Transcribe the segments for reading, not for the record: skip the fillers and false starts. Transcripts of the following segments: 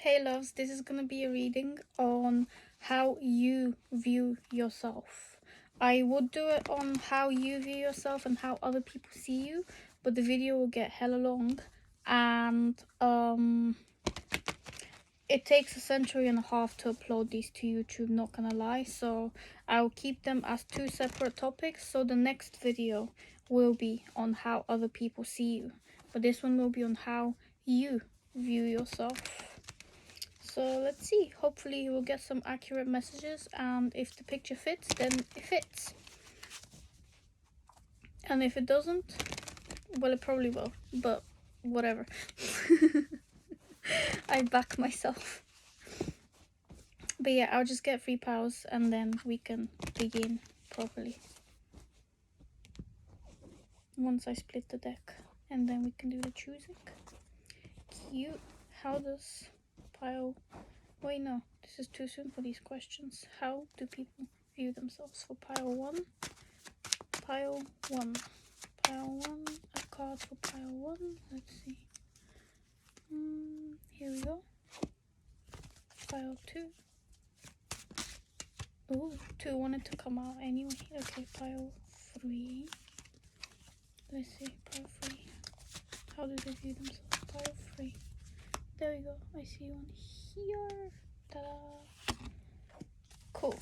Hey loves, this is gonna be a reading on how you view yourself. I would do it on how you view yourself and how other people see you, but the video will get hella long and it takes a century and a half to upload these to YouTube, not gonna lie, so I'll keep them as two separate topics. So the next video will be on how other people see you, but this one will be on how you view yourself. So let's see, hopefully you will get some accurate messages, and if the picture fits, then it fits. And if it doesn't, well, it probably will, but whatever. I back myself. But yeah, I'll just get 3 powers and then we can begin properly. Once I split the deck, and then we can do the choosing. Cute. How does pile... Wait, no, this is too soon for these questions. How do people view themselves? For pile 1, pile 1, pile 1, a card for pile 1. Let's see. Here we go. Pile 2. Oh, 2 wanted to come out anyway. Okay, pile 3. Let's see, pile 3. How do they view themselves? Pile 3. There we go. I see one here. Ta-da! Cool.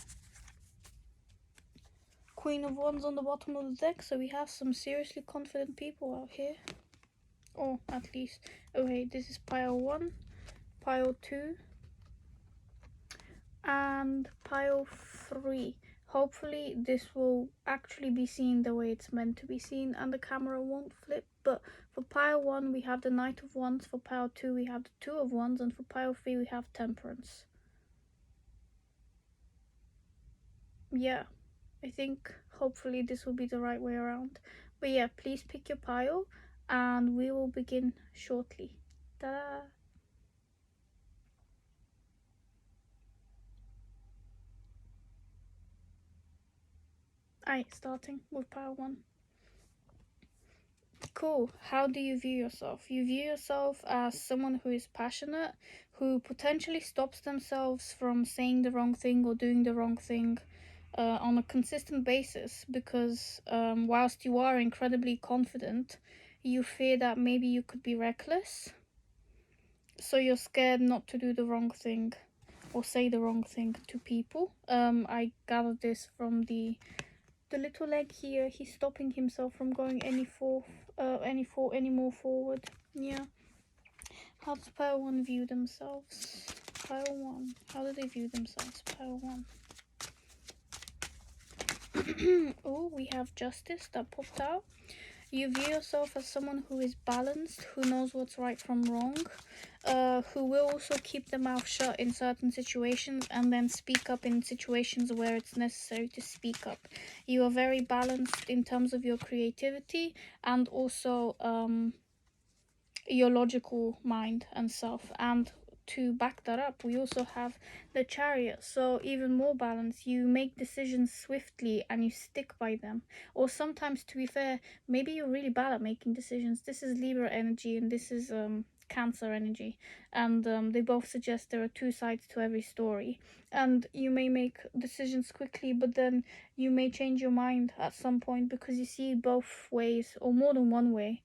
Queen of Wands on the bottom of the deck, so we have some seriously confident people out here. Or at least. Okay, this is pile 1, pile 2, and pile 3. Hopefully this will actually be seen the way it's meant to be seen and the camera won't flip. But for pile 1 we have the Knight of Wands, for pile 2 we have the 2 of Wands, and for pile 3 we have Temperance. Yeah, I think hopefully this will be the right way around. But yeah, please pick your pile and we will begin shortly. Ta-da! Alright, starting with pile 1. Cool. How do you view yourself? You view yourself as someone who is passionate, who potentially stops themselves from saying the wrong thing or doing the wrong thing on a consistent basis, because whilst you are incredibly confident, you fear that maybe you could be reckless. So you're scared not to do the wrong thing or say the wrong thing to people. I gathered this from the little leg here. He's stopping himself from going any more forward. Yeah. How does pile 1 view themselves? Pile 1. How do they view themselves? Pile 1. Oh, we have Justice that popped out. You view yourself as someone who is balanced, who knows what's right from wrong, who will also keep their mouth shut in certain situations and then speak up in situations where it's necessary to speak up. You are very balanced in terms of your creativity and also your logical mind and self. And to back that up, we also have the Chariot, so even more balance. You make decisions swiftly and you stick by them. Or sometimes, to be fair, maybe you're really bad at making decisions. This is Libra energy and this is Cancer energy, and they both suggest there are 2 sides to every story, and you may make decisions quickly but then you may change your mind at some point because you see both ways or more than one way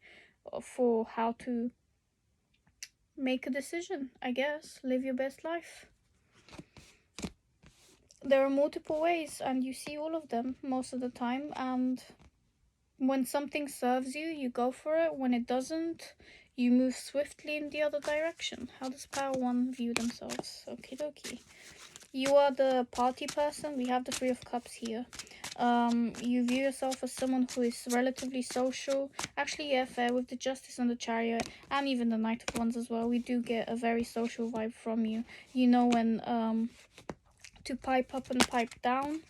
for how to make a decision. I guess live your best life. There are multiple ways and you see all of them most of the time, and when something serves you, you go for it. When it doesn't, you move swiftly in the other direction. How does pile 1 view themselves? Okie dokie. You are the party person. We have the 3 of Cups here. You view yourself as someone who is relatively social. Actually, yeah, fair. With the Justice and the Chariot, and even the Knight of Wands as well, we do get a very social vibe from you. You know when to pipe up and pipe down.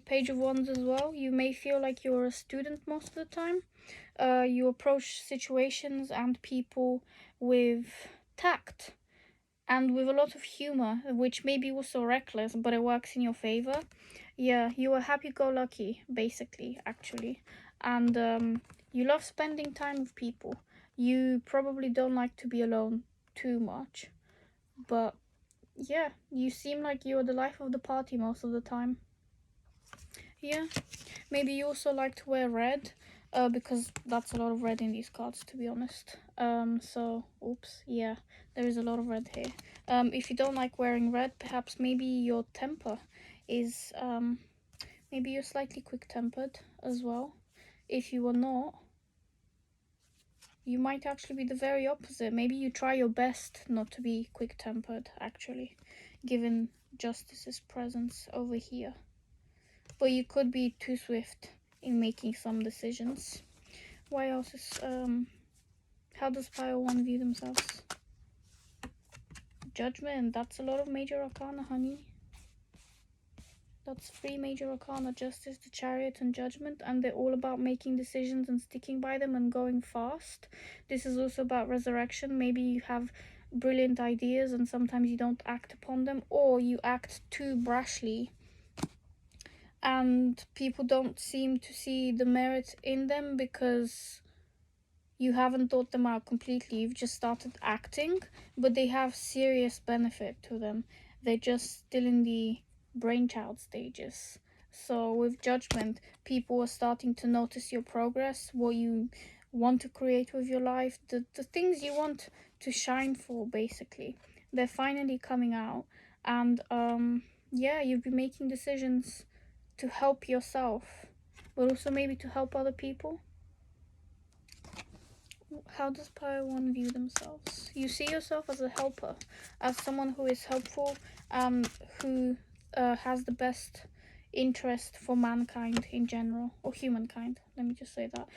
Page of Wands as well. You may feel like you're a student most of the time. You approach situations and people with tact and with a lot of humor, which may be also reckless, but it works in your favor. Yeah, you are happy-go-lucky, basically, actually. And you love spending time with people. You probably don't like to be alone too much, but yeah, you seem like you're the life of the party most of the time. Yeah, maybe you also like to wear red, because that's a lot of red in these cards, to be honest. So, oops, yeah, there is a lot of red here. If you don't like wearing red, perhaps maybe your temper is, maybe you're slightly quick-tempered as well. If you are not, you might actually be the very opposite. Maybe you try your best not to be quick-tempered, actually, given Justice's presence over here. But you could be too swift in making some decisions. Why else is, how does Pile 1 view themselves? Judgment, that's a lot of major arcana, honey. That's 3 major arcana: Justice, the Chariot, and Judgment, and they're all about making decisions and sticking by them and going fast. This is also about resurrection. Maybe you have brilliant ideas and sometimes you don't act upon them, or you act too brashly and people don't seem to see the merit in them because you haven't thought them out completely. You've just started acting, but they have serious benefit to them. They're just still in the brainchild stages. So with Judgment, people are starting to notice your progress, what you want to create with your life, the things you want to shine for, basically. They're finally coming out, and yeah, you've been making decisions to help yourself, but also maybe to help other people. How does Pile 1 view themselves? You see yourself as a helper, as someone who is helpful, who has the best interest for mankind in general, or humankind, let me just say that.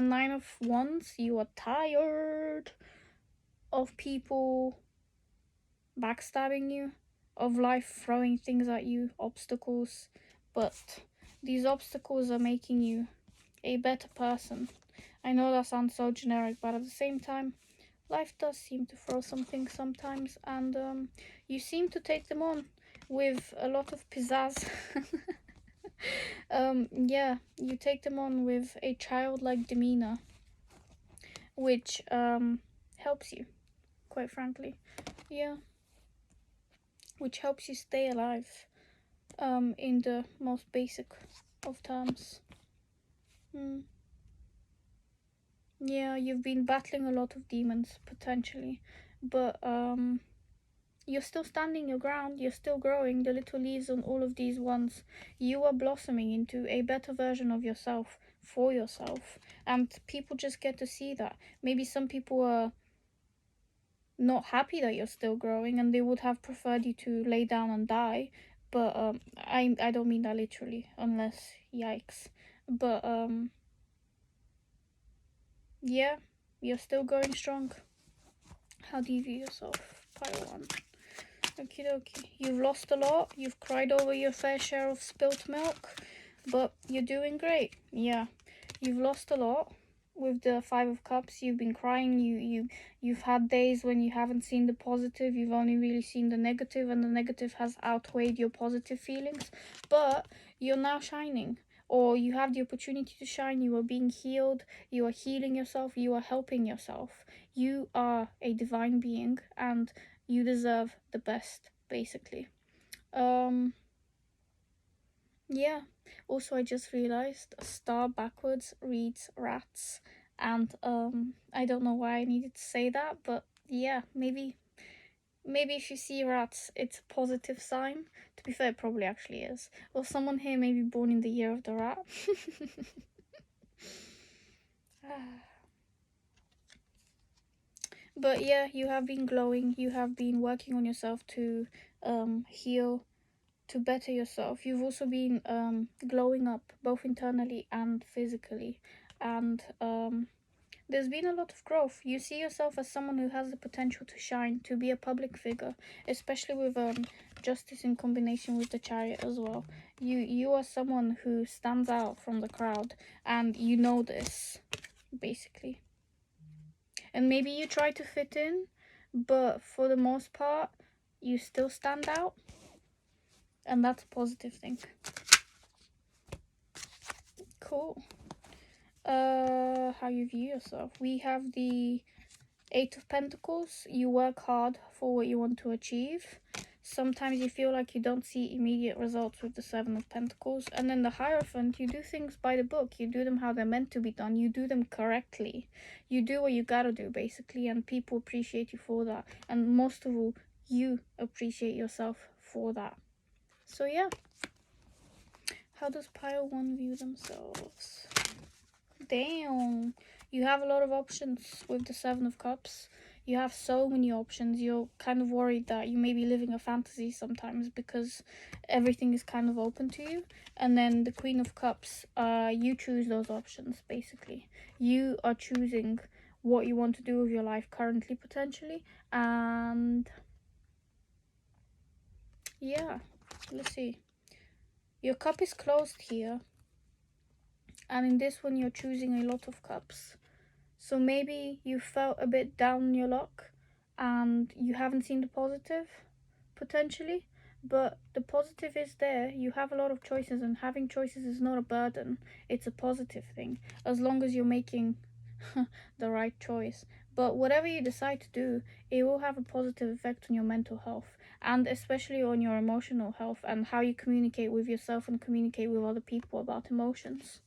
9 of Wands, you are tired of people backstabbing you, of life throwing things at you, obstacles, but these obstacles are making you a better person. I know that sounds so generic, but at the same time, life does seem to throw some things sometimes, and you seem to take them on with a lot of pizzazz. Yeah, you take them on with a childlike demeanor, which helps you, quite frankly. Yeah, which helps you stay alive, in the most basic of terms. Yeah, you've been battling a lot of demons, potentially, but you're still standing your ground, you're still growing. The little leaves on all of these ones, you are blossoming into a better version of yourself, for yourself, and people just get to see that. Maybe some people are not happy that you're still growing and they would have preferred you to lay down and die, but I don't mean that literally, unless yikes. But yeah, you're still going strong. How do you view yourself, Pile 1? Okie dokie. You've lost a lot. You've cried over your fair share of spilt milk, but you're doing great. Yeah, you've lost a lot. With the 5 of Cups, you've been crying. You've had days when you haven't seen the positive. You've only really seen the negative, and the negative has outweighed your positive feelings. But you're now shining, or you have the opportunity to shine. You are being healed. You are healing yourself. You are helping yourself. You are a divine being, and you deserve the best, basically. Yeah. Also, I just realized a star backwards reads rats, and I don't know why I needed to say that, but yeah, maybe if you see rats, it's a positive sign. To be fair, it probably actually is. Or someone here may be born in the year of the rat. But yeah, you have been glowing. You have been working on yourself to heal, to better yourself. You've also been glowing up, both internally and physically, and there's been a lot of growth. You see yourself as someone who has the potential to shine, to be a public figure, especially with Justice in combination with the Chariot as well. You are someone who stands out from the crowd, and you know this, basically. And maybe you try to fit in, but for the most part, you still stand out, and that's a positive thing. Cool. How you view yourself. We have the Eight of Pentacles, you work hard for what you want to achieve. Sometimes you feel like you don't see immediate results with the Seven of Pentacles. And then the Hierophant, you do things by the book. You do them how they're meant to be done. You do them correctly. You do what you gotta do, basically, and people appreciate you for that. And most of all, you appreciate yourself for that. So yeah. How does Pile 1 view themselves? Damn. You have a lot of options with the Seven of Cups. You have so many options. You're kind of worried that you may be living a fantasy sometimes because everything is kind of open to you. And then the Queen of Cups, you choose those options, basically. You are choosing what you want to do with your life currently, potentially. And yeah, let's see. Your cup is closed here. And in this one, you're choosing a lot of cups. So maybe you felt a bit down on your luck and you haven't seen the positive, potentially. But the positive is there. You have a lot of choices, and having choices is not a burden. It's a positive thing, as long as you're making the right choice. But whatever you decide to do, it will have a positive effect on your mental health, and especially on your emotional health and how you communicate with yourself and communicate with other people about emotions.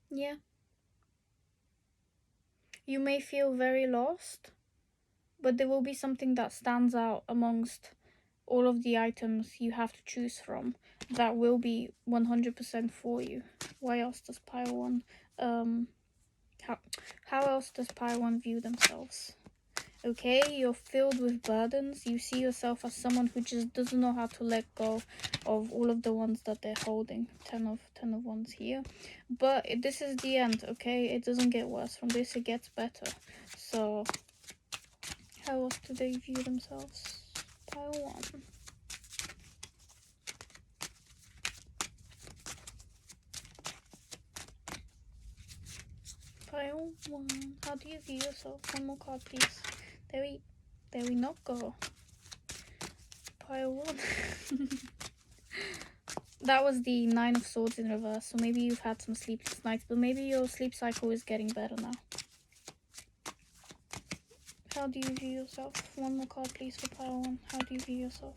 Yeah. You may feel very lost, but there will be something that stands out amongst all of the items you have to choose from that will be 100% for you. Why else does Pile 1 how else does Pile 1 view themselves? Okay, you're filled with burdens. You see yourself as someone who just doesn't know how to let go of all of the ones that they're holding. 10 of Wands here. But this is the end, okay? It doesn't get worse from this, it gets better. So, how else do they view themselves? Pile 1. Pile 1. How do you view yourself? One more card, please. There we not go. Pile 1. That was the Nine of Swords in reverse, so maybe you've had some sleepless nights, but maybe your sleep cycle is getting better now. How do you view yourself? One more card, please, for Pile 1. How do you view yourself?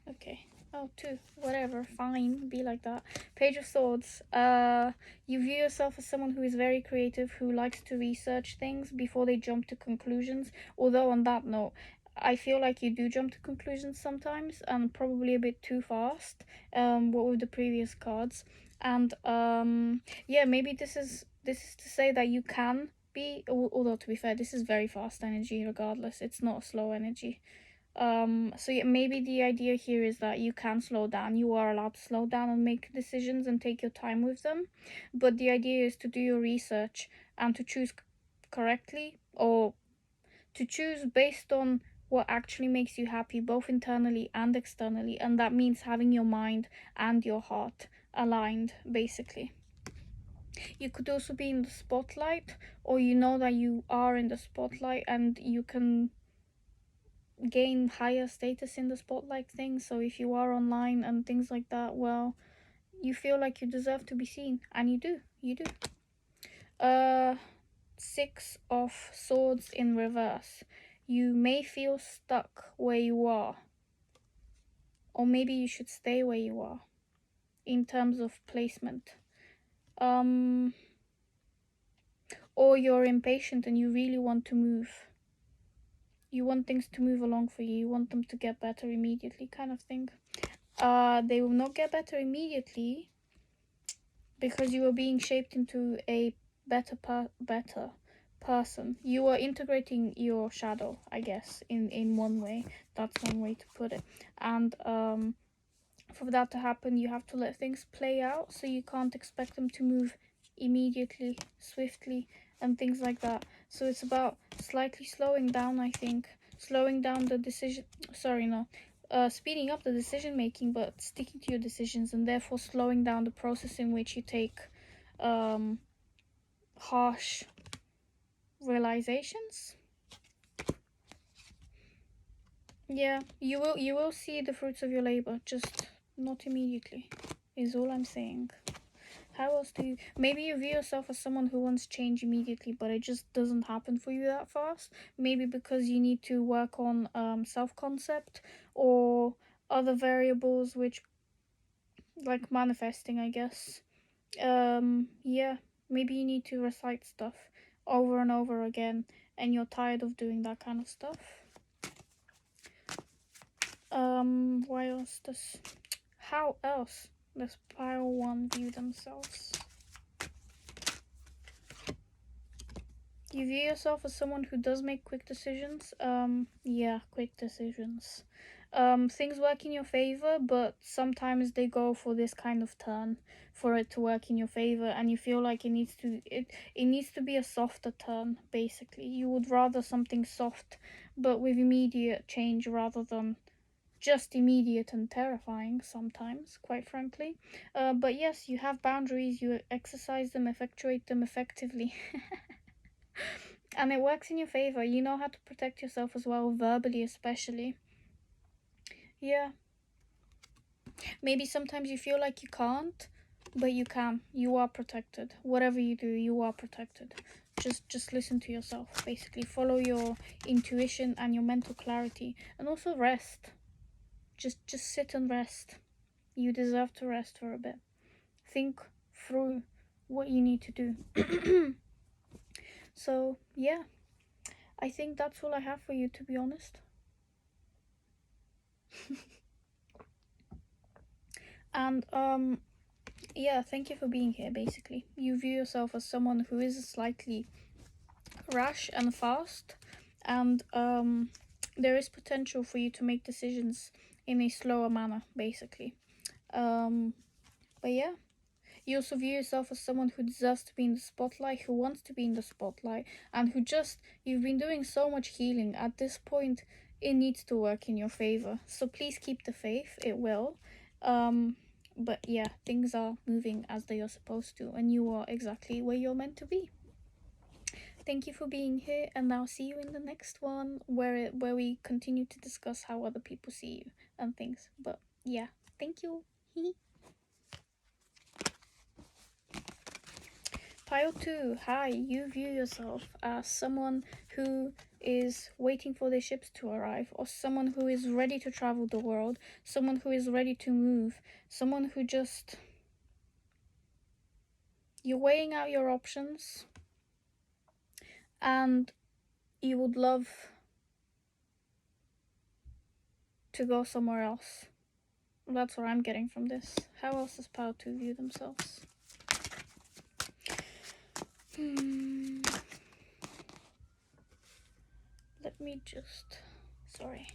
Okay. Oh, 2. Whatever. Fine. Be like that. Page of Swords. You view yourself as someone who is very creative, who likes to research things before they jump to conclusions. Although, on that note, I feel like you do jump to conclusions sometimes, and probably a bit too fast. What with the previous cards, and yeah, maybe this is to say that you can be. Although to be fair, this is very fast energy. Regardless, it's not a slow energy. So yeah, maybe the idea here is that you can slow down. You are allowed to slow down and make decisions and take your time with them, but the idea is to do your research and to choose correctly, or to choose based on what actually makes you happy, both internally and externally, and that means having your mind and your heart aligned, basically. You could also be in the spotlight, or you know that you are in the spotlight and you can gain higher status in the spotlight thing. So if you are online and things like that, well, you feel like you deserve to be seen, and you do. Six of Swords in reverse. You may feel stuck where you are, or maybe you should stay where you are in terms of placement. Or you're impatient and you really want to move. You want things to move along for you. You want them to get better immediately, kind of thing. They will not get better immediately because you are being shaped into a better person. You are integrating your shadow, I guess, in one way. That's one way to put it. And for that to happen, you have to let things play out, so you can't expect them to move immediately, swiftly, and things like that. So it's about slightly slowing down, I think. Slowing down the decision, speeding up the decision making, but sticking to your decisions, and therefore slowing down the process in which you take harsh realizations. Yeah, you will see the fruits of your labor, just not immediately, is all I'm saying. How else do you... Maybe you view yourself as someone who wants change immediately, but it just doesn't happen for you that fast. Maybe because you need to work on self-concept or other variables which, like manifesting, I guess. Yeah, maybe you need to recite stuff over and over again, and you're tired of doing that kind of stuff. Why else does... How else does pile 1 view themselves? You view yourself as someone who does make quick decisions. Yeah, quick decisions. Things work in your favor, but sometimes they go for this kind of turn for it to work in your favor, and you feel like it needs to be a softer turn, basically. You would rather something soft, but with immediate change rather than just immediate and terrifying sometimes, quite frankly. But yes, you have boundaries, you exercise them, effectuate them effectively. And it works in your favor. You know how to protect yourself as well, verbally especially. Yeah. Maybe sometimes you feel like you can't, but you can. You are protected. Whatever you do, you are protected. Just listen to yourself, basically. Follow your intuition and your mental clarity. And also rest. Just sit and rest. You deserve to rest for a bit. Think through what you need to do. So, yeah. I think that's all I have for you, to be honest. And, yeah, thank you for being here, basically. You view yourself as someone who is slightly rash and fast, and, there is potential for you to make decisions in a slower manner, basically. But yeah. You also view yourself as someone who deserves to be in the spotlight, who wants to be in the spotlight, and who you've been doing so much healing. At this point, it needs to work in your favor. So please keep the faith, it will. But yeah, things are moving as they are supposed to, and you are exactly where you're meant to be. Thank you for being here, and I'll see you in the next one, where we continue to discuss how other people see you and things. But yeah, thank you. Pile 2, hi, you view yourself as someone who is waiting for their ships to arrive, or someone who is ready to travel the world, someone who is ready to move, someone who just... You're weighing out your options, and you would love to go somewhere else. That's what I'm getting from this. How else does Pile 2 view themselves? Let me just... Sorry.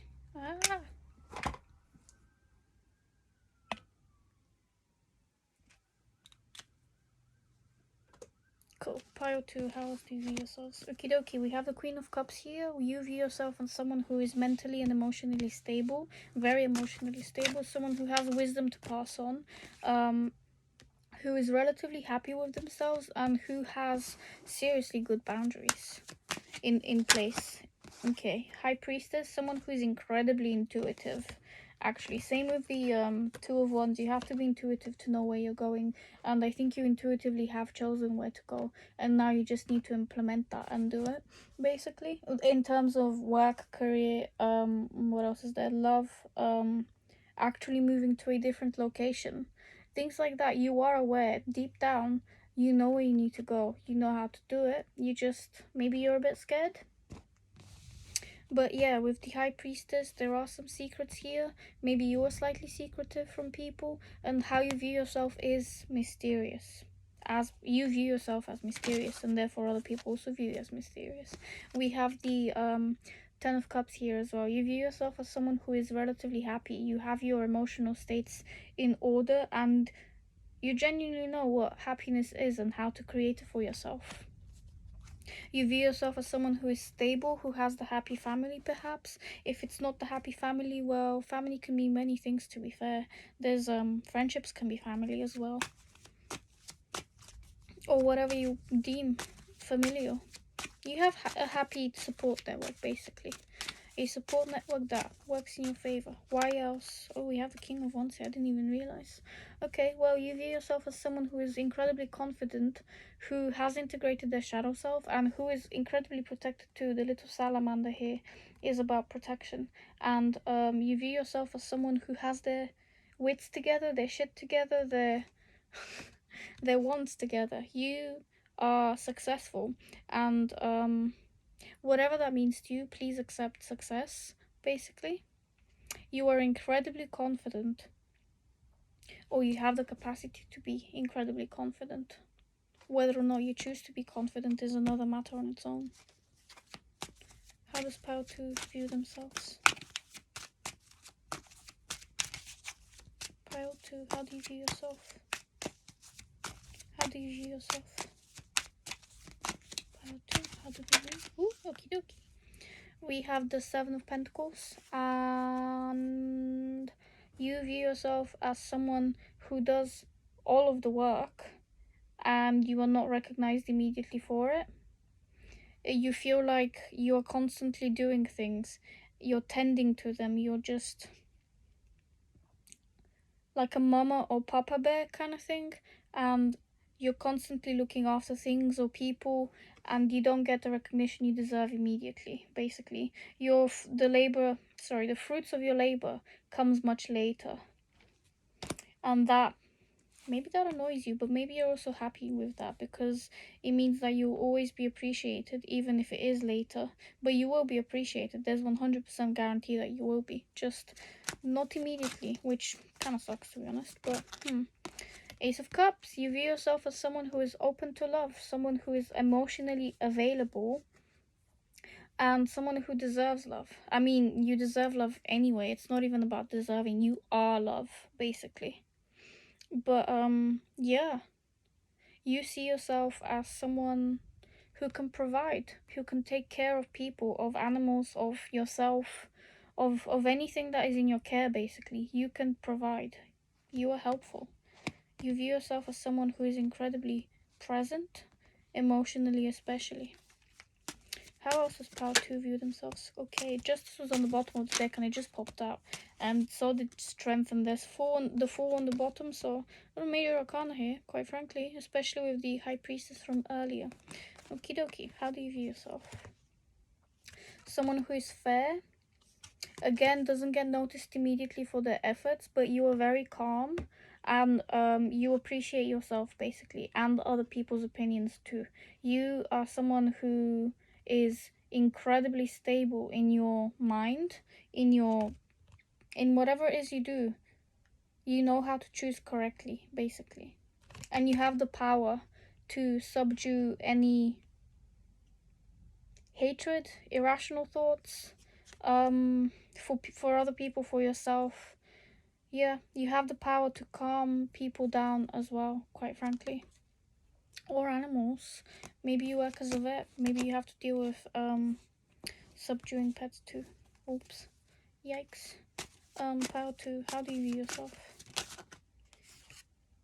Cool. Pile 2, how else do you view yourselves? Okie dokie, we have the Queen of Cups here. You view yourself as someone who is mentally and emotionally stable. Very emotionally stable. Someone who has wisdom to pass on. Who is relatively happy with themselves, and who has seriously good boundaries in place. Okay, High Priestess, someone who is incredibly intuitive. Actually, same with the Two of Wands. You have to be intuitive to know where you're going, and I think you intuitively have chosen where to go, and now you just need to implement that and do it, basically. In terms of work, career, what else is there? Love, actually moving to a different location. Things like that, you are aware, deep down, you know where you need to go. You know how to do it. You just, maybe you're a bit scared. But yeah, with the High Priestess, there are some secrets here. Maybe you are slightly secretive from people, and how you view yourself is mysterious. As you view yourself as mysterious, and therefore other people also view you as mysterious. We have the Ten of Cups here as well. You view yourself as someone who is relatively happy. You have your emotional states in order, and you genuinely know what happiness is and how to create it for yourself. You view yourself as someone who is stable, who has the happy family, perhaps. If it's not the happy family, well, family can be many things, to be fair. There's friendships can be family as well, or whatever you deem familial. You have a happy support network, basically. A support network that works in your favor. Why else? Oh, we have the King of Wands here. I didn't even realize. Okay, well, you view yourself as someone who is incredibly confident, who has integrated their shadow self, and who is incredibly protected too. The little salamander here is about protection. And you view yourself as someone who has their wits together, their shit together, their their wands together. You are successful, and whatever that means to you, please accept success, basically. You are incredibly confident, or you have the capacity to be incredibly confident. Whether or not you choose to be confident is another matter on its own. How does Pile 2 view themselves? Pile 2, how do you view yourself? How do you view yourself? Pile 2, how do you view? Ooh, okie dokie. We have the Seven of Pentacles, and you view yourself as someone who does all of the work and you are not recognized immediately for it. You feel like you're constantly doing things, you're tending to them, you're just like a mama or papa bear kind of thing, and you're constantly looking after things or people, and you don't get the recognition you deserve immediately. Basically, the fruits of your labor comes much later, and that maybe that annoys you, but maybe you're also happy with that, because it means that you'll always be appreciated, even if it is later. But you will be appreciated. There's 100% guarantee that you will be, just not immediately, which kind of sucks, to be honest. But Ace of Cups, you view yourself as someone who is open to love, someone who is emotionally available, and someone who deserves love. I mean, you deserve love anyway. It's not even about deserving. You are love, basically. But yeah, you see yourself as someone who can provide, who can take care of people, of animals, of yourself, of anything that is in your care. Basically, you can provide. You are helpful. You view yourself as someone who is incredibly present, emotionally especially. How else does Power 2 view themselves? Okay, Justice was on the bottom of the deck and it just popped out. And so did Strength, and there's the 4 on the bottom, so a major arcana here, quite frankly, especially with the High Priestess from earlier. Okie dokie, how do you view yourself? Someone who is fair. Again, doesn't get noticed immediately for their efforts, but you are very calm, and you appreciate yourself, basically, and other people's opinions too. You are someone who is incredibly stable in your mind, in whatever it is you do. You know how to choose correctly, basically, and you have the power to subdue any hatred, irrational thoughts, for other people, for yourself. Yeah, you have the power to calm people down as well, quite frankly. Or animals. Maybe you work as a vet. Maybe you have to deal with subduing pets too. Oops. Yikes. Power 2, how do you view yourself?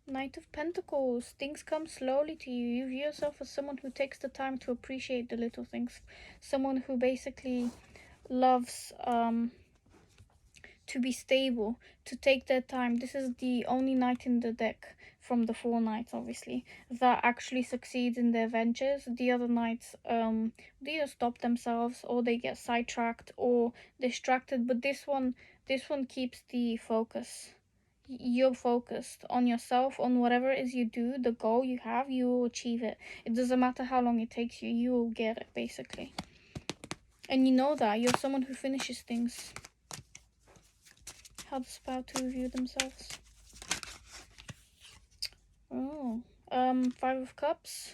Knight of Pentacles. Things come slowly to you. You view yourself as someone who takes the time to appreciate the little things. Someone who basically loves to be stable, to take their time. This is the only knight in the deck from the 4 knights, obviously, that actually succeeds in their ventures. The other knights they either stop themselves, or they get sidetracked or distracted, but this one keeps the focus. You're focused on yourself, on whatever it is you do, the goal you have, you will achieve it. It doesn't matter how long it takes you, you will get it, basically. And you know that. You're someone who finishes things. How does Power 2 view themselves? Oh, 5 of Cups.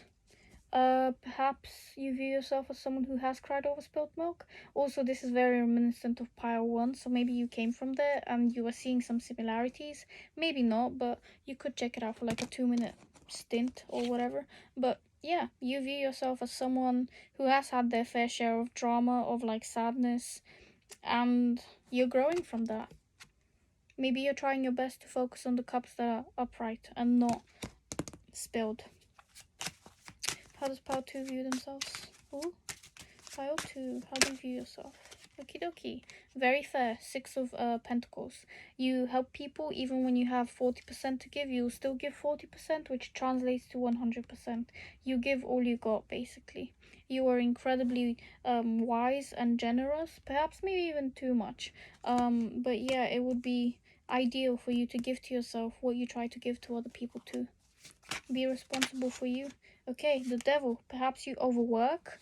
Perhaps you view yourself as someone who has cried over spilled milk. Also, this is very reminiscent of Pile 1, so maybe you came from there and you are seeing some similarities. Maybe not, but you could check it out for like a 2-minute stint or whatever. But yeah, you view yourself as someone who has had their fair share of drama, of like sadness, and you're growing from that. Maybe you're trying your best to focus on the cups that are upright and not spilled. How does Pile 2 view themselves? Ooh, Pile 2, how do you view yourself? Okie dokie. Very fair. Six of Pentacles. You help people even when you have 40% to give. You still give 40%, which translates to 100%. You give all you got, basically. You are incredibly wise and generous. Perhaps maybe even too much. But yeah, it would be ideal for you to give to yourself what you try to give to other people too. Be responsible for you. Okay, the devil. Perhaps you overwork.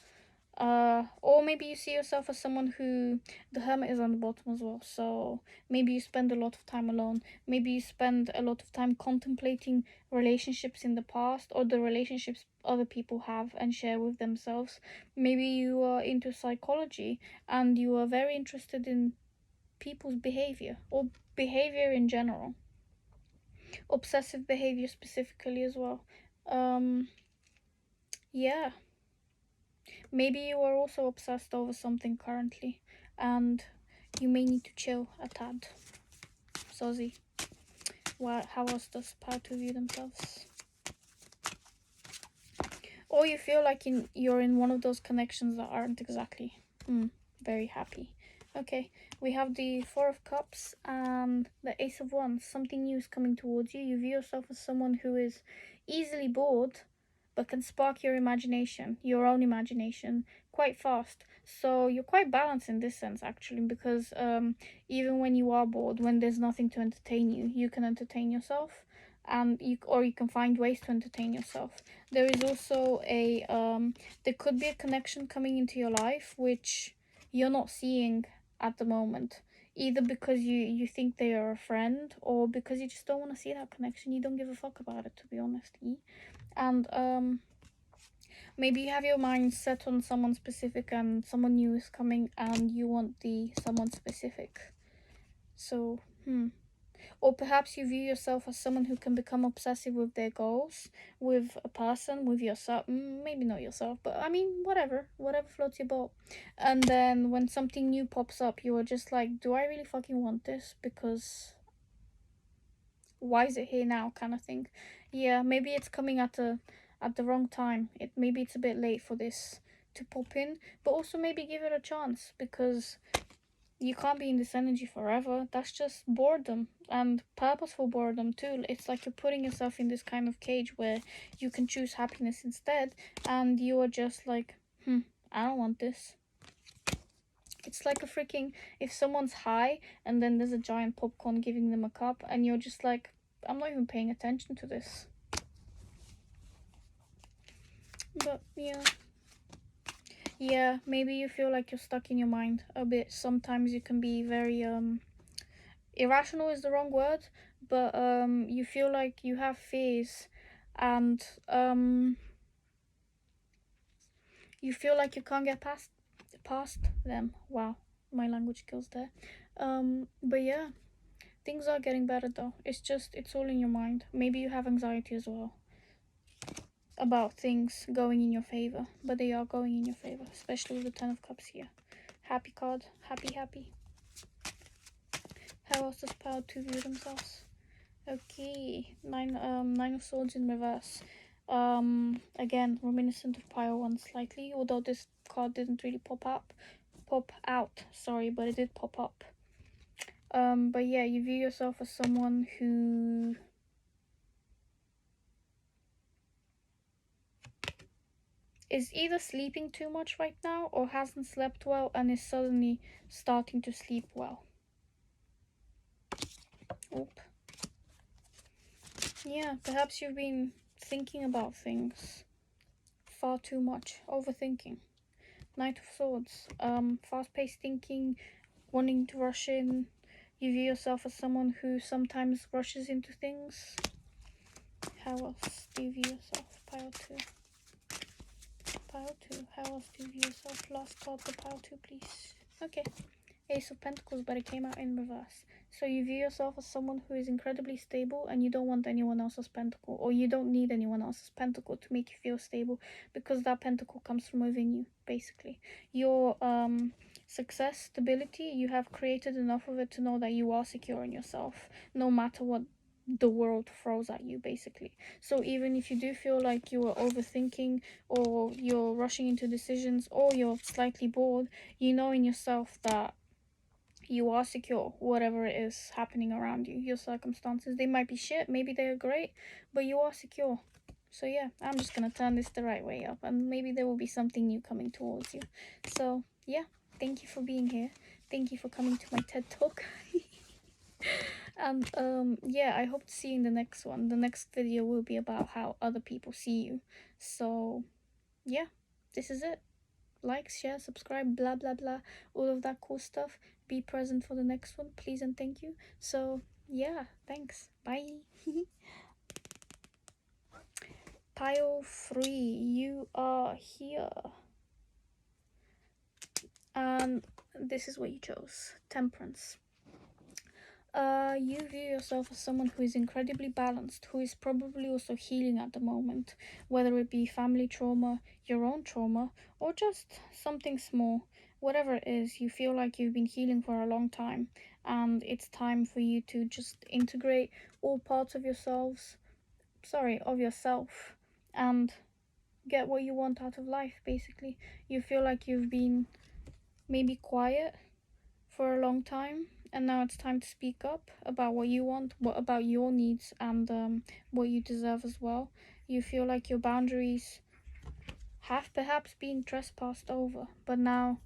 Or maybe you see yourself as someone who, the hermit is on the bottom as well, so maybe you spend a lot of time alone. Maybe you spend a lot of time contemplating relationships in the past, or the relationships other people have and share with themselves. Maybe you are into psychology and you are very interested in people's behavior, or behavior in general, obsessive behavior specifically as well. Yeah, maybe you are also obsessed over something currently, and you may need to chill a tad. Sozi, how else does power to view themselves? Or you feel like you're in one of those connections that aren't exactly very happy. Okay, we have the Four of Cups and the Ace of Wands. Something new is coming towards you. You view yourself as someone who is easily bored, but can spark your imagination, your own imagination, quite fast. So you're quite balanced in this sense, actually, because even when you are bored, when there's nothing to entertain you, you can entertain yourself, and you can find ways to entertain yourself. There is also a there could be a connection coming into your life which you're not seeing at the moment, either because you think they are a friend, or because you just don't want to see that connection. You don't give a fuck about it, to be honest. And maybe you have your mind set on someone specific and someone new is coming and you want the someone specific. So or perhaps you view yourself as someone who can become obsessive with their goals, with a person, with yourself. Maybe not yourself, but I mean, whatever floats your boat. And then when something new pops up, you are just like, do I really fucking want this? Because why is it here now, kind of thing. Yeah, maybe it's coming at the wrong time. Maybe it's a bit late for this to pop in, but also maybe give it a chance, because you can't be in this energy forever. That's just boredom, and purposeful boredom too. It's like you're putting yourself in this kind of cage where you can choose happiness instead, and you are just like, I don't want this. It's like a freaking, if someone's high and then there's a giant popcorn giving them a cup, and you're just like, I'm not even paying attention to this. But yeah, maybe you feel like you're stuck in your mind a bit. Sometimes you can be very irrational is the wrong word, but you feel like you have fears, and you feel like you can't get past them. Wow, my language skills there. But yeah, things are getting better though. It's all in your mind. Maybe you have anxiety as well about things going in your favor, but they are going in your favor, especially with the Ten of Cups here. Happy card. Happy. How else does power to view themselves? Okay, nine of Swords in reverse. Again, reminiscent of Pyro one slightly, although this card didn't really pop out, sorry, but it did pop up. But yeah, you view yourself as someone who is either sleeping too much right now, or hasn't slept well and is suddenly starting to sleep well. Oop. Yeah, perhaps you've been thinking about things far too much, overthinking. Knight of Swords, fast-paced thinking, wanting to rush in. You view yourself as someone who sometimes rushes into things. How else do you view yourself? Pile 2. How else do you view yourself? Last card for pile 2, please. Okay. Ace of Pentacles, but it came out in reverse. So you view yourself as someone who is incredibly stable, and you don't want anyone else's pentacle, or you don't need anyone else's pentacle to make you feel stable, because that pentacle comes from within you, basically. Your success, stability, you have created enough of it to know that you are secure in yourself, no matter what the world throws at you, basically. So even if you do feel like you are overthinking, or you're rushing into decisions, or you're slightly bored, you know in yourself that you are secure, whatever it is happening around you. Your circumstances, they might be shit, maybe they're great, but you are secure. So yeah, I'm just gonna turn this the right way up, and maybe there will be something new coming towards you. So yeah, thank you for being here. Thank you for coming to my TED Talk. And yeah, I hope to see you in the next one. The next video will be about how other people see you. So yeah, this is it. Like, share, subscribe, blah blah blah, all of that cool stuff. Be present for the next one, please and thank you. So yeah, thanks, bye. Pile 3, you are here. And this is what you chose. Temperance. You view yourself as someone who is incredibly balanced, who is probably also healing at the moment, whether it be family trauma, your own trauma, or just something small. Whatever it is, you feel like you've been healing for a long time, and it's time for you to just integrate all parts of yourself, and get what you want out of life, basically. You feel like you've been maybe quiet for a long time, and now it's time to speak up about what you want, what about your needs, and what you deserve as well. You feel like your boundaries have perhaps been trespassed over, but now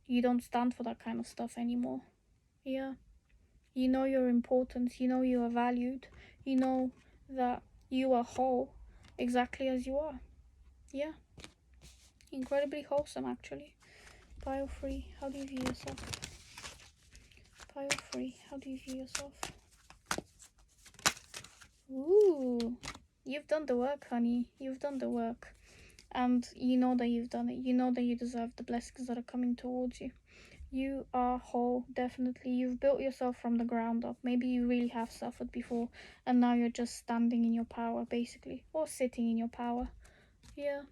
you don't stand for that kind of stuff anymore. Yeah, you know your importance, you know you are valued, you know that you are whole exactly as you are. Yeah, incredibly wholesome, actually. Pile 3, how do you view yourself? Pile 3, how do you view yourself? Ooh, you've done the work, honey. You've done the work. And you know that you've done it. You know that you deserve the blessings that are coming towards you. You are whole, definitely. You've built yourself from the ground up. Maybe you really have suffered before, and now you're just standing in your power, basically. Or sitting in your power. Yeah.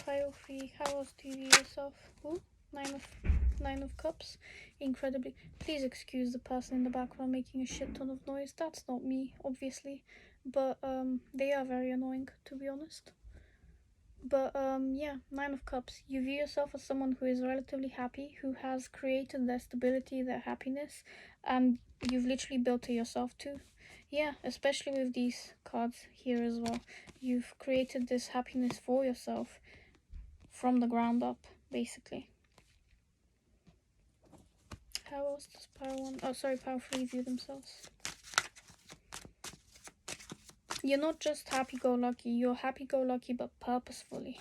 Pile 3, how else do you view yourself? Ooh, nine of cups. Incredibly. Please excuse the person in the background making a shit ton of noise. That's not me, obviously. But they are very annoying, to be honest. But yeah, 9 of cups. You view yourself as someone who is relatively happy, who has created their stability, their happiness, and you've literally built it yourself too. Yeah, especially with these cards here as well. You've created this happiness for yourself from the ground up, basically. How else does Pile 3 view themselves? You're not just happy-go-lucky, you're happy-go-lucky but purposefully.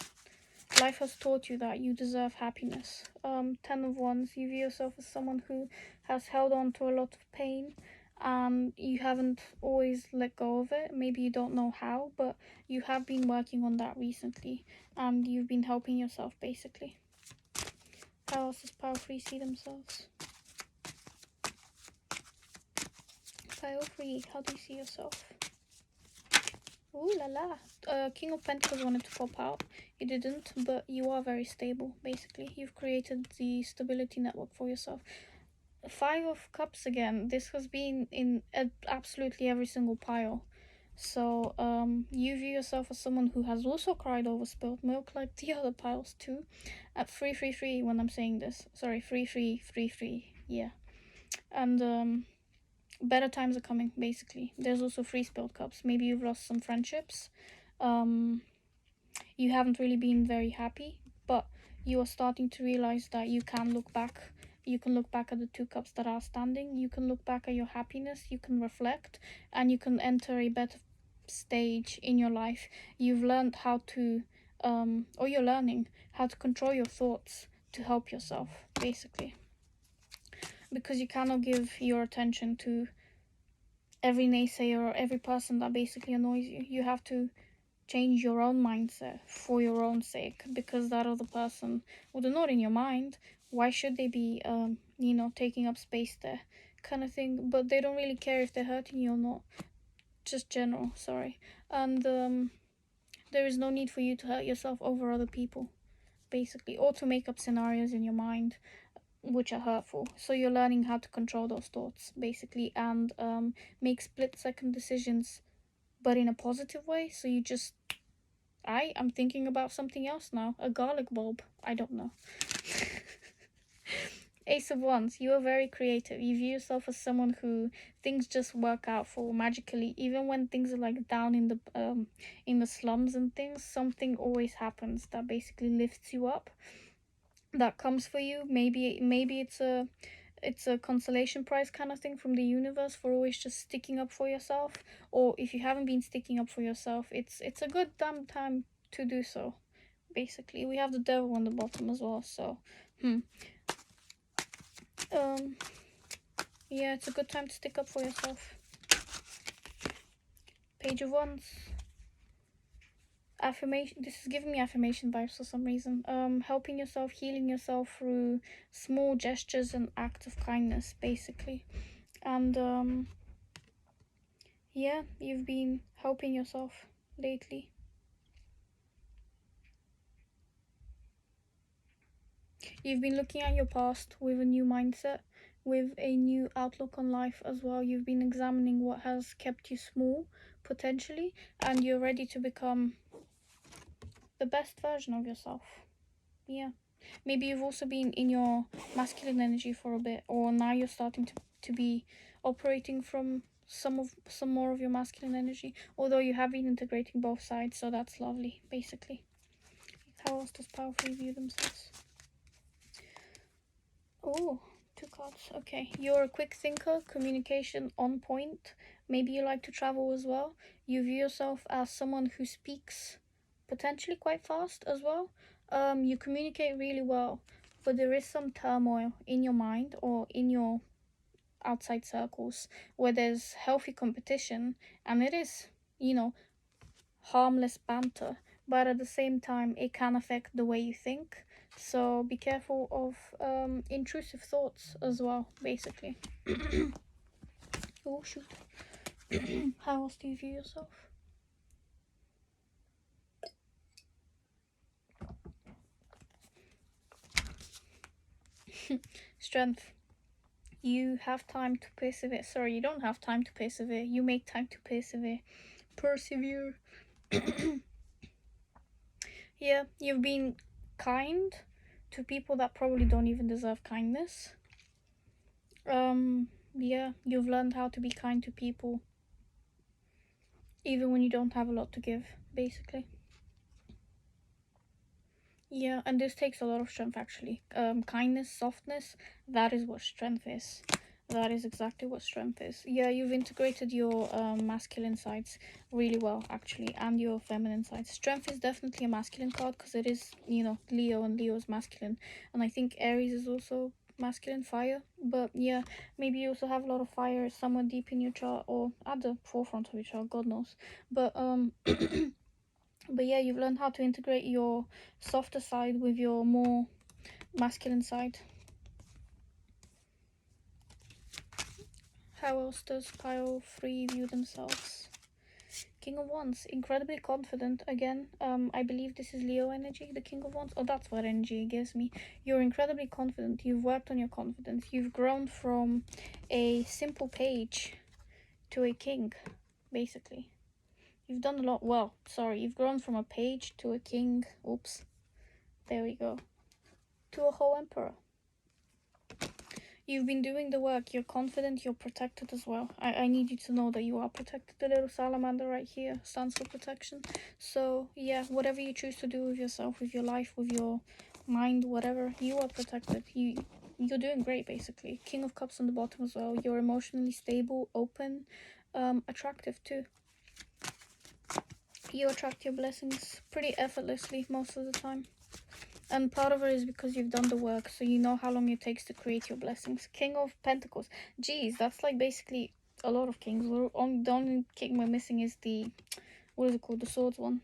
Life has taught you that you deserve happiness. 10 of Wands, you view yourself as someone who has held on to a lot of pain, and you haven't always let go of it. Maybe you don't know how, but you have been working on that recently, and you've been helping yourself, basically. How else does Pile 3 see themselves? Pile 3, how do you see yourself? Ooh la la. King of Pentacles wanted to pop out. It didn't, but you are very stable, basically. You've created the stability network for yourself. 5 of Cups again. This has been in absolutely every single pile. So, you view yourself as someone who has also cried over spilled milk, like the other piles too. At 333 when I'm saying this. Sorry, 3333. Yeah. And, better times are coming, basically. There's also 3 spilled cups. Maybe you've lost some friendships. You haven't really been very happy, but you are starting to realize that you can look back. You can look back at the 2 cups that are standing. You can look back at your happiness. You can reflect, and you can enter a better stage in your life. You've learned how to, or you're learning how to control your thoughts to help yourself, basically. Because you cannot give your attention to every naysayer or every person that basically annoys you. You have to change your own mindset for your own sake, because that other person, well, they're not in your mind. Why should they be, taking up space there, kind of thing? But they don't really care if they're hurting you or not. Just general, sorry. And there is no need for you to hurt yourself over other people. basically, or to make up scenarios in your mind which are hurtful. So you're learning how to control those thoughts, basically, and make split-second decisions, but in a positive way. So you just, I'm thinking about something else now. A garlic bulb. I don't know. Ace of Wands, you are very creative. You view yourself as someone who things just work out for magically. Even when things are like down in the slums and things, something always happens that basically lifts you up. That comes for you. Maybe it's a consolation prize kind of thing from the universe for always just sticking up for yourself. Or if you haven't been sticking up for yourself, it's a good damn time to do so. Basically, we have the devil on the bottom as well. So, yeah, it's a good time to stick up for yourself. Page of Wands. Affirmation. This is giving me affirmation vibes for some reason. Helping yourself, healing yourself through small gestures and acts of kindness, basically. And yeah, you've been helping yourself lately. You've been looking at your past with a new mindset, with a new outlook on life as well. You've been examining what has kept you small, potentially, and you're ready to become the best version of yourself. Yeah. Maybe you've also been in your masculine energy for a bit, or now you're starting to be operating from some more of your masculine energy, although you have been integrating both sides, so that's lovely, basically. How else does powerfully view themselves? Oh, 2 cards. Okay. You're a quick thinker, communication on point. Maybe you like to travel as well. You view yourself as someone who speaks potentially quite fast as well. You communicate really well, but there is some turmoil in your mind or in your outside circles where there's healthy competition, and it is, harmless banter, but at the same time it can affect the way you think. So be careful of intrusive thoughts as well, basically. Oh shoot. How else do you view yourself? Strength. You have time to persevere. Sorry, you don't have time to persevere. You make time to persevere. Persevere. Yeah, you've been kind to people that probably don't even deserve kindness. Yeah, you've learned how to be kind to people even when you don't have a lot to give, basically. Yeah, and this takes a lot of strength, actually. Kindness, softness, that is what strength is. That is exactly what strength is. Yeah, you've integrated your masculine sides really well, actually, and your feminine sides. Strength is definitely a masculine card because it is, Leo, and Leo is masculine. And I think Aries is also masculine, fire. But yeah, maybe you also have a lot of fire somewhere deep in your chart or at the forefront of your chart, God knows. But but yeah, you've learned how to integrate your softer side with your more masculine side. How else does pile 3 view themselves? King of Wands, incredibly confident. Again, I believe this is Leo energy, the King of Wands. Oh, that's what energy it gives me. You're incredibly confident. You've worked on your confidence. You've grown from a simple page to a king, basically. You've done a lot. Well, sorry, you've grown from a page to a king. Oops. There we go. To a whole emperor. You've been doing the work. You're confident. You're protected as well. I need you to know that you are protected. The little salamander right here stands for protection. So yeah, whatever you choose to do with yourself, with your life, with your mind, whatever, you are protected. You're doing great, basically. King of Cups on the bottom as well. You're emotionally stable, open, attractive too. You attract your blessings pretty effortlessly most of the time. And part of it is because you've done the work, so you know how long it takes to create your blessings. King of Pentacles. Geez, that's like basically a lot of kings. The only king we're missing is the, what is it called? The swords one.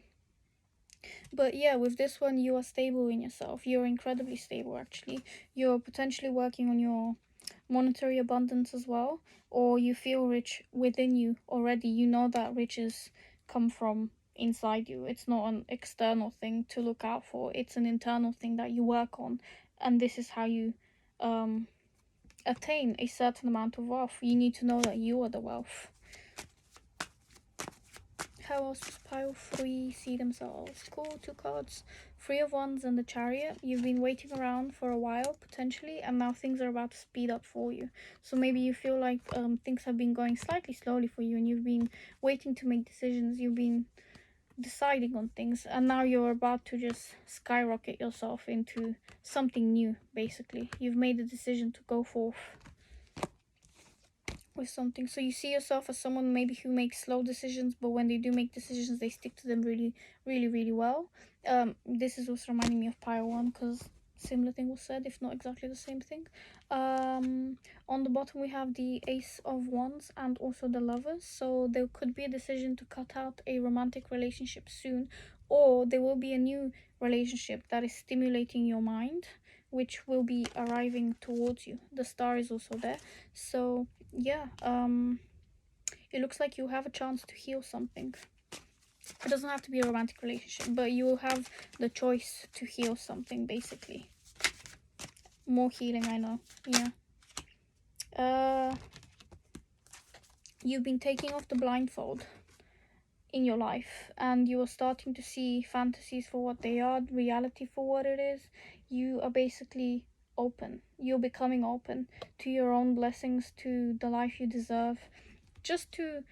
But yeah, with this one, you are stable in yourself. You're incredibly stable, actually. You're potentially working on your monetary abundance as well. Or you feel rich within you already. You know that riches come from inside you. It's not an external thing to look out for. It's an internal thing that you work on, and this is how you attain a certain amount of wealth. You need to know that you are the wealth. How else does pile 3 see themselves? Cool, 2 cards. 3 of Wands and the Chariot. You've been waiting around for a while, potentially, and now things are about to speed up for you. So maybe you feel like things have been going slightly slowly for you, and you've been waiting to make decisions. You've been deciding on things, and now you're about to just skyrocket yourself into something new, basically. You've made the decision to go forth with something. So you see yourself as someone maybe who makes slow decisions, but when they do make decisions, they stick to them really, really, really well. This is also reminding me of Pyro 1, because similar thing was said, if not exactly the same thing. On the bottom we have the Ace of Wands and also the Lovers. So there could be a decision to cut out a romantic relationship soon, or there will be a new relationship that is stimulating your mind, which will be arriving towards you. The Star is also there. So yeah, it looks like you have a chance to heal something. It doesn't have to be a romantic relationship, but you will have the choice to heal something, basically. More healing, I know. Yeah. You've been taking off the blindfold in your life, and you are starting to see fantasies for what they are, reality for what it is. You are basically open. You're becoming open to your own blessings, to the life you deserve, just to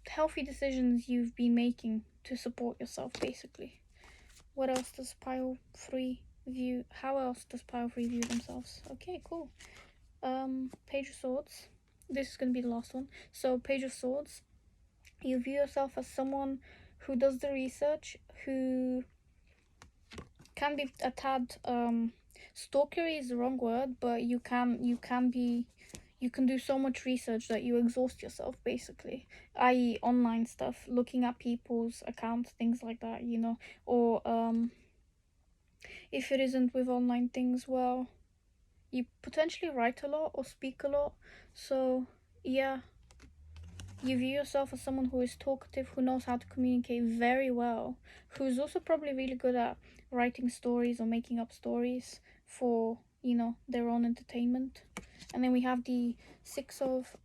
healthy decisions you've been making to support yourself, basically. What else does pile 3 view? How else does pile 3 view themselves? Okay, cool. Page of Swords. This is gonna be the last one. So Page of Swords, you view yourself as someone who does the research, who can be a tad stalkery is the wrong word, but you can do so much research that you exhaust yourself, basically, i.e. online stuff, looking at people's accounts, things like that, you know. Or if it isn't with online things, well, you potentially write a lot or speak a lot. So yeah, you view yourself as someone who is talkative, who knows how to communicate very well, who's also probably really good at writing stories or making up stories for, you know, their own entertainment. And then we have the 6 of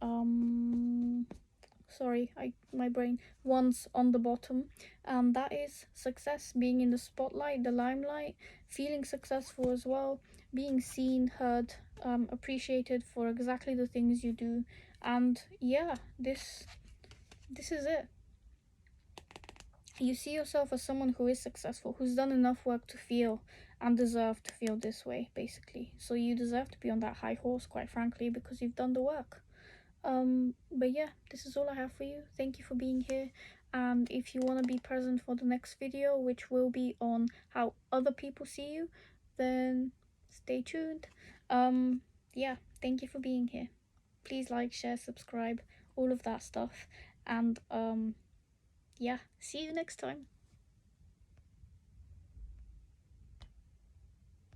my brain, Wands on the bottom, and that is success, being in the spotlight, the limelight, feeling successful as well, being seen, heard, appreciated for exactly the things you do. And yeah, this is it. You see yourself as someone who is successful, who's done enough work to feel and deserve to feel this way, basically. So you deserve to be on that high horse, quite frankly, because you've done the work. But yeah, this is all I have for you. Thank you for being here, and if you want to be present for the next video, which will be on how other people see you, then stay tuned. Yeah, thank you for being here. Please like, share, subscribe, all of that stuff, and yeah, see you next time.